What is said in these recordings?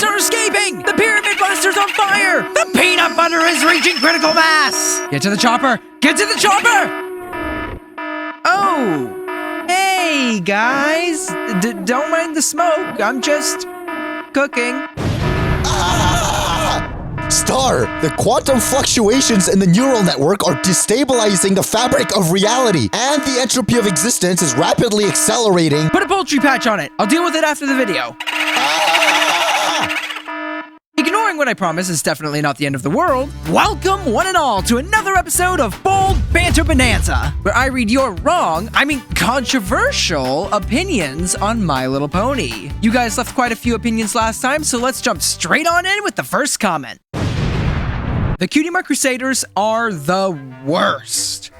ghosts are escaping! The pyramid monster's on fire! The peanut butter is reaching critical mass! Get to the chopper! Get to the chopper! Oh! Hey, guys! Don't mind the smoke. I'm just cooking. Star, the quantum fluctuations in the neural network are destabilizing the fabric of reality, and the entropy of existence is rapidly accelerating. Put a poultry patch on it. I'll deal with it after the video. Ignoring what I promise is definitely not the end of the world. Welcome, one and all, to another episode of Bold Banter Bonanza, where I read your controversial opinions on My Little Pony. You guys left quite a few opinions last time, so let's jump straight on in with the first comment. The Cutie Mark Crusaders are the worst.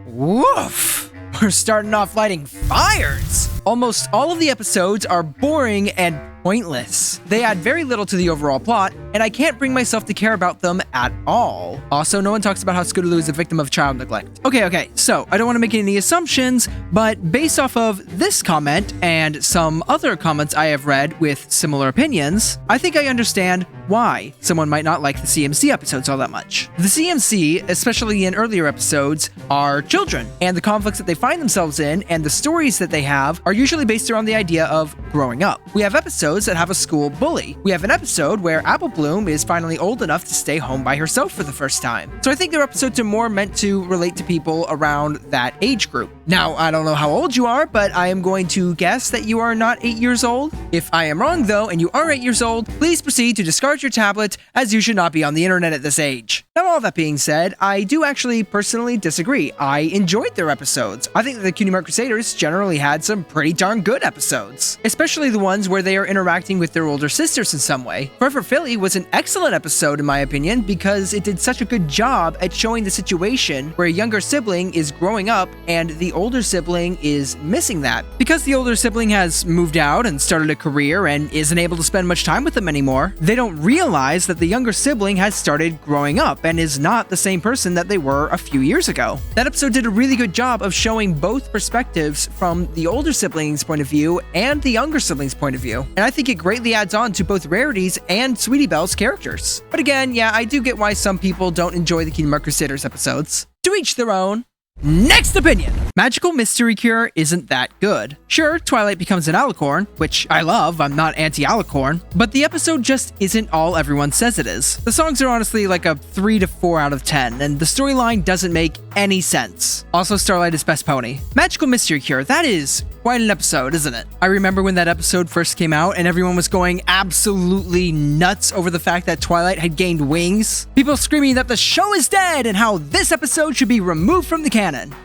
Woof! We're starting off lighting fires! Almost all of the episodes are boring and pointless. They add very little to the overall plot, and I can't bring myself to care about them at all. Also, no one talks about how Scootaloo is a victim of child neglect. Okay, so I don't want to make any assumptions, but based off of this comment and some other comments I have read with similar opinions, I think I understand why someone might not like the CMC episodes all that much. The CMC, especially in earlier episodes, are children, and the conflicts that they find themselves in and the stories that they have are usually based around the idea of growing up. We have episodes that have a school bully. We have an episode where Apple Bloom is finally old enough to stay home by herself for the first time. So I think their episodes are more meant to relate to people around that age group. Now, I don't know how old you are, but I am going to guess that you are not 8 years old. If I am wrong though, and you are 8 years old, please proceed to discard your tablet, as you should not be on the internet at this age. Now, all that being said, I do actually personally disagree. I enjoyed their episodes. I think that the Cutie Mark Crusaders generally had some pretty darn good episodes, especially the ones where they are interacting with their older sisters in some way. Forever Philly was an excellent episode in my opinion because it did such a good job at showing the situation where a younger sibling is growing up and the older sibling is missing that. Because the older sibling has moved out and started a career and isn't able to spend much time with them anymore, they don't realize that the younger sibling has started growing up and is not the same person that they were a few years ago. That episode did a really good job of showing both perspectives from the older sibling's point of view and the younger sibling's point of view. And I think it greatly adds on to both Rarity's and Sweetie Belle's characters. But again, yeah, I do get why some people don't enjoy the Cutie Mark Crusaders episodes. To each their own. Next opinion! Magical Mystery Cure isn't that good. Sure, Twilight becomes an alicorn, which I love, I'm not anti-alicorn, but the episode just isn't all everyone says it is. The songs are honestly like a 3 to 4 out of 10, and the storyline doesn't make any sense. Also, Starlight is best pony. Magical Mystery Cure, that is quite an episode, isn't it? I remember when that episode first came out and everyone was going absolutely nuts over the fact that Twilight had gained wings. People screaming that the show is dead and how this episode should be removed from the canon.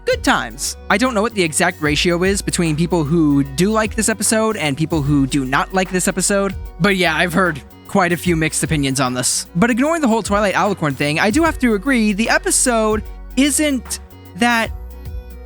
Good times. I don't know what the exact ratio is between people who do like this episode and people who do not like this episode, but yeah, I've heard quite a few mixed opinions on this. But ignoring the whole Twilight alicorn thing, I do have to agree the episode isn't that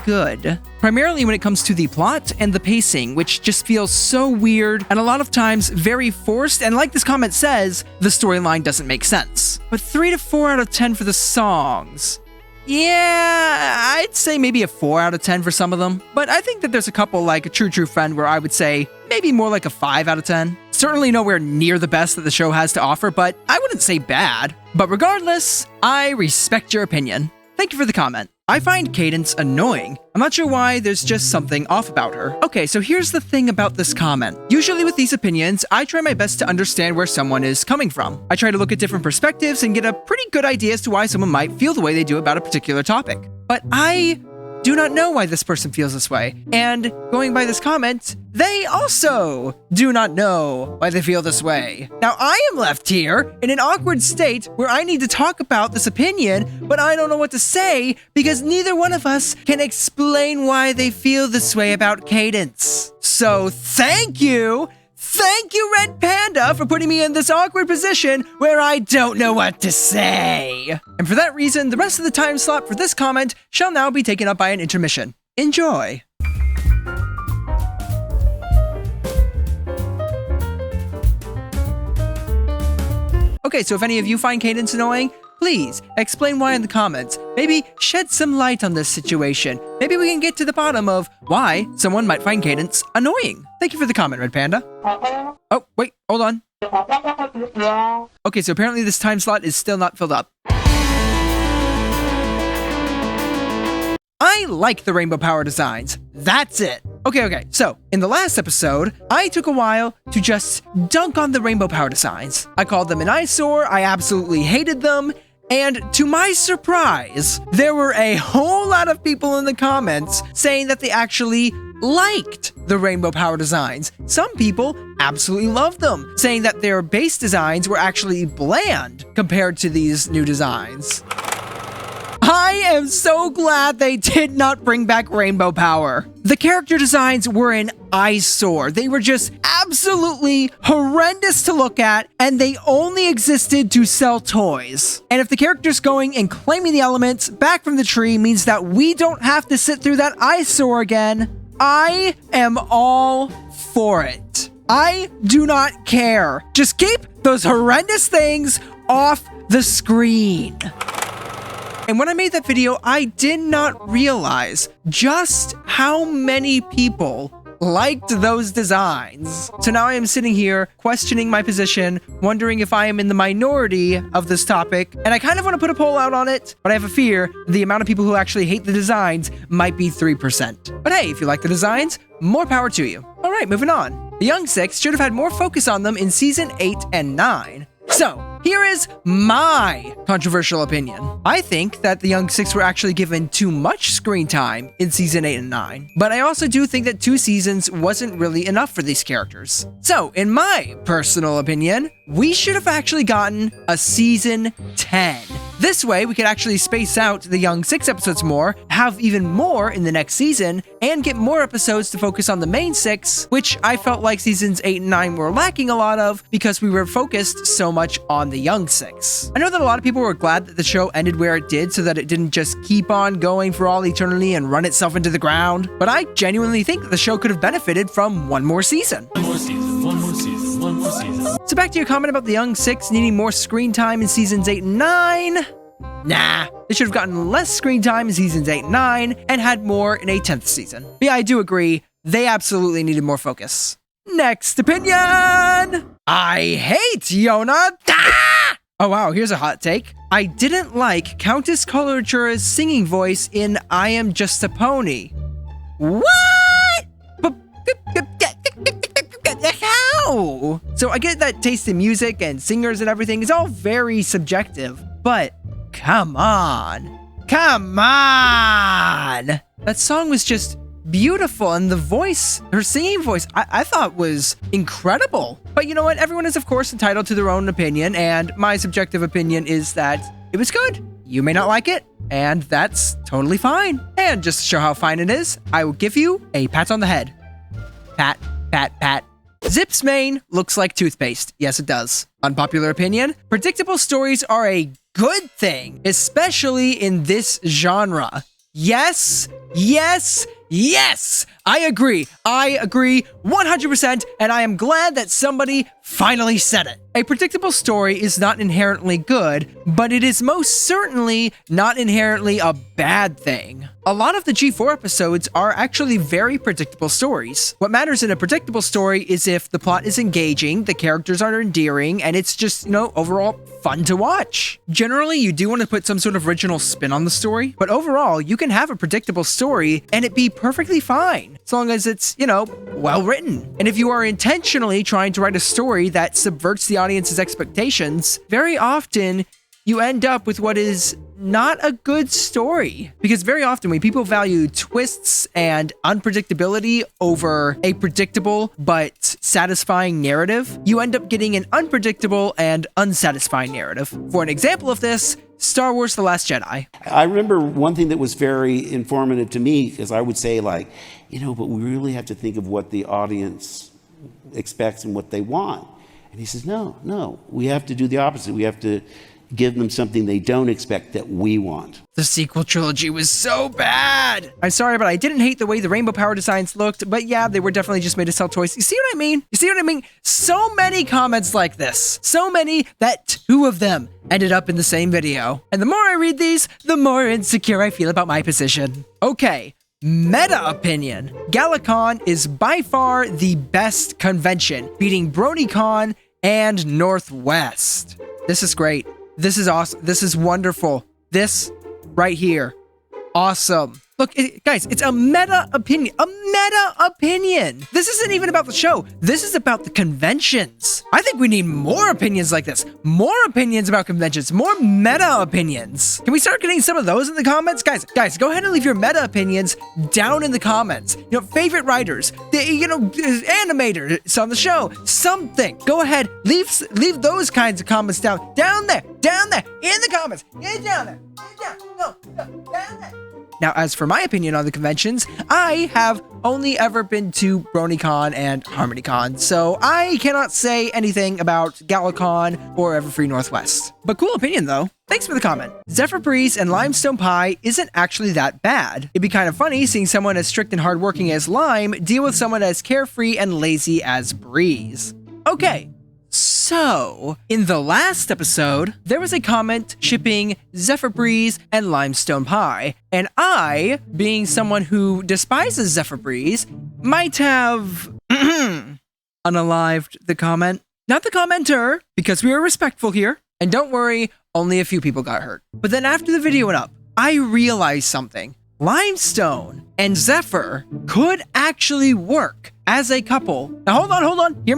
good. Primarily when it comes to the plot and the pacing, which just feels so weird and a lot of times very forced, and like this comment says, the storyline doesn't make sense. But 3 to 4 out of 10 for the songs. Yeah, I'd say maybe a 4 out of 10 for some of them, but I think that there's a couple like a True Friend where I would say maybe more like a 5 out of 10. Certainly nowhere near the best that the show has to offer, but I wouldn't say bad. But regardless, I respect your opinion. Thank you for the comment. I find Cadence annoying. I'm not sure why, there's just something off about her. Okay, so here's the thing about this comment. Usually with these opinions, I try my best to understand where someone is coming from. I try to look at different perspectives and get a pretty good idea as to why someone might feel the way they do about a particular topic. But I do not know why this person feels this way. And going by this comment, they also do not know why they feel this way. Now I am left here in an awkward state where I need to talk about this opinion, but I don't know what to say because neither one of us can explain why they feel this way about Cadence. So thank you, Red Panda, for putting me in this awkward position where I don't know what to say. And for that reason, the rest of the time slot for this comment shall now be taken up by an intermission. Enjoy. Okay, so if any of you find Cadence annoying, please explain why in the comments. maybe shed some light on this situation. Maybe we can get to the bottom of why someone might find Cadence annoying. Thank you for the comment, Red Panda. Oh, wait, hold on. Okay, so apparently this time slot is still not filled up. I like the rainbow power designs. That's it. Okay, so in the last episode, I took a while to just dunk on the rainbow power designs. I called them an eyesore, I absolutely hated them, and to my surprise, there were a whole lot of people in the comments saying that they actually liked the rainbow power designs. Some people absolutely loved them, saying that their base designs were actually bland compared to these new designs. I am so glad they did not bring back rainbow power. The character designs were an eyesore. They were just absolutely horrendous to look at, and they only existed to sell toys. And if the characters going and claiming the elements back from the tree means that we don't have to sit through that eyesore again, I am all for it. I do not care. Just keep those horrendous things off the screen. And when I made that video, I did not realize just how many people liked those designs. So now I am sitting here questioning my position, wondering if I am in the minority of this topic, and I kind of want to put a poll out on it, but I have a fear the amount of people who actually hate the designs might be 3%. But hey, if you like the designs, more power to you. All right, moving on. The Young Six should have had more focus on them in Season 8 and 9. So, here is my controversial opinion. I think that the Young Six were actually given too much screen time in Season 8 and 9, but I also do think that 2 seasons wasn't really enough for these characters. So, in my personal opinion, we should have actually gotten a Season 10. This way, we could actually space out the Young Six episodes more, have even more in the next season, and get more episodes to focus on the main 6, which I felt like Seasons 8 and 9 were lacking a lot of because we were focused so much on the Young Six. I know that a lot of people were glad that the show ended where it did so that it didn't just keep on going for all eternity and run itself into the ground, but I genuinely think that the show could have benefited from one more season. One more season. So back to your comment about the Young Six needing more screen time in Seasons 8 and 9. Nah, they should have gotten less screen time in Seasons 8 and 9 and had more in a 10th season. But yeah, I do agree, they absolutely needed more focus. Next opinion! I hate Yona! Ah! Oh wow, here's a hot take. I didn't like Countess Coloratura's singing voice in I Am Just a Pony. What? How? So I get that taste in music and singers and everything is all very subjective, but come on. Come on! That song was just beautiful, and the voice, her singing voice, I thought was incredible. But you know what? Everyone is, of course, entitled to their own opinion, and my subjective opinion is that it was good. You may not like it, and that's totally fine. And just to show how fine it is, I will give you a pat on the head. Pat, pat, pat. Zip's mane looks like toothpaste. Yes, it does. Unpopular opinion, predictable stories are a good thing, especially in this genre. Yes, yes, yes! I agree 100%, and I am glad that somebody finally said it. A predictable story is not inherently good, but it is most certainly not inherently a bad thing. A lot of the G4 episodes are actually very predictable stories. What matters in a predictable story is if the plot is engaging, the characters are endearing, and it's just, overall fun to watch. Generally, you do want to put some sort of original spin on the story, but overall, you can have a predictable story and it be perfectly fine, as long as it's, well written. And if you are intentionally trying to write a story that subverts the audience's expectations, very often you end up with what is not a good story. Because very often when people value twists and unpredictability over a predictable but satisfying narrative, you end up getting an unpredictable and unsatisfying narrative. For an example of this, Star Wars: The Last Jedi. I remember one thing that was very informative to me, because I would say but we really have to think of what the audience expects and what they want. And he says, no, we have to do the opposite. We have to give them something they don't expect that we want. The sequel trilogy was so bad. I'm sorry, but I didn't hate the way the rainbow power designs looked, but yeah, they were definitely just made to sell toys. You see what I mean? You see what I mean? So many comments like this. So many that 2 of them ended up in the same video. And the more I read these, the more insecure I feel about my position. Okay. Meta opinion. GalaCon is by far the best convention, beating BronyCon and Northwest. This is great. This is awesome. This is wonderful. This right here. Awesome. Look, guys, it's a meta opinion. A meta opinion. This isn't even about the show. This is about the conventions. I think we need more opinions like this. More opinions about conventions. More meta opinions. Can we start getting some of those in the comments? Guys, go ahead and leave your meta opinions down in the comments. You know, favorite writers, animators on the show, something. Go ahead, leave those kinds of comments down there, in the comments. Get down there. Down there. Now, as for my opinion on the conventions, I have only ever been to BronyCon and HarmonyCon, so I cannot say anything about GalaCon or Everfree Northwest. But cool opinion, though. Thanks for the comment. Zephyr Breeze and Limestone Pie isn't actually that bad. It'd be kind of funny seeing someone as strict and hardworking as Lime deal with someone as carefree and lazy as Breeze. Okay. So, in the last episode, there was a comment shipping Zephyr Breeze and Limestone Pie, and I, being someone who despises Zephyr Breeze, might have unalived the comment. Not the commenter, because we are respectful here. And don't worry, only a few people got hurt. But then after the video went up, I realized something. Limestone and Zephyr could actually work as a couple. Now hold on, hear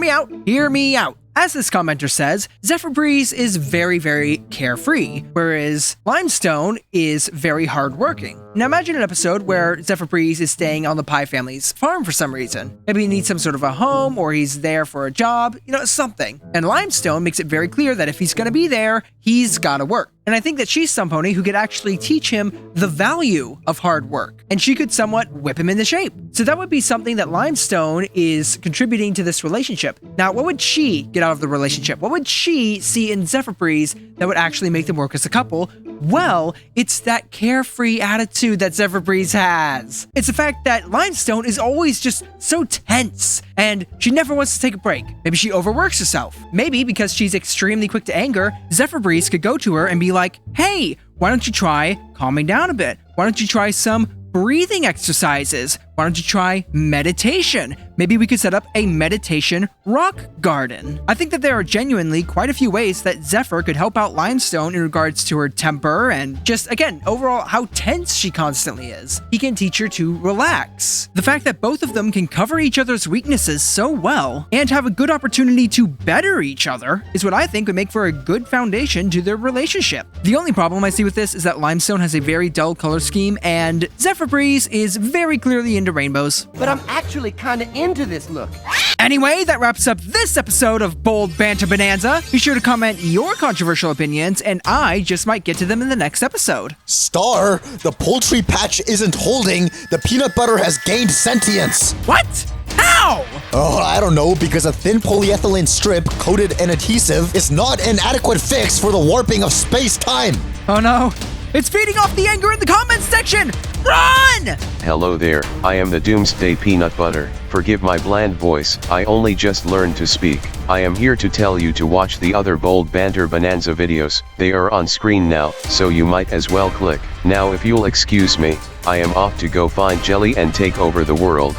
me out. As this commenter says, Zephyr Breeze is very, very carefree, whereas Limestone is very hardworking. Now imagine an episode where Zephyr Breeze is staying on the Pie family's farm for some reason. Maybe he needs some sort of a home, or he's there for a job, something. And Limestone makes it very clear that if he's gonna be there, he's gotta work. And I think that she's some pony who could actually teach him the value of hard work, and she could somewhat whip him into shape. So that would be something that Limestone is contributing to this relationship. Now, what would she get out of the relationship? What would she see in Zephyr Breeze that would actually make them work as a couple? Well, it's that carefree attitude that Zephyr Breeze has. It's the fact that Limestone is always just so tense, and she never wants to take a break. Maybe she overworks herself. Maybe because she's extremely quick to anger, Zephyr Breeze could go to her and be like, hey, why don't you try calming down a bit? Why don't you try some breathing exercises? Why don't you try meditation? Maybe we could set up a meditation rock garden. I think that there are genuinely quite a few ways that Zephyr could help out Limestone in regards to her temper and just, again, overall how tense she constantly is. He can teach her to relax. The fact that both of them can cover each other's weaknesses so well and have a good opportunity to better each other is what I think would make for a good foundation to their relationship. The only problem I see with this is that Limestone has a very dull color scheme and Zephyr Breeze is very clearly into rainbows. But I'm actually kinda into this look. Anyway, that wraps up this episode of Bold Banter Bonanza. Be sure to comment your controversial opinions, and I just might get to them in the next episode. Star, the poultry patch isn't holding. The peanut butter has gained sentience. What? How? Oh, I don't know, because a thin polyethylene strip coated in adhesive is not an adequate fix for the warping of space-time. Oh no. It's feeding off the anger in the comments section! Run! Hello there, I am the Doomsday Peanut Butter. Forgive my bland voice, I only just learned to speak. I am here to tell you to watch the other Bold Banter Bonanza videos. They are on screen now, so you might as well click. Now if you'll excuse me, I am off to go find Jelly and take over the world.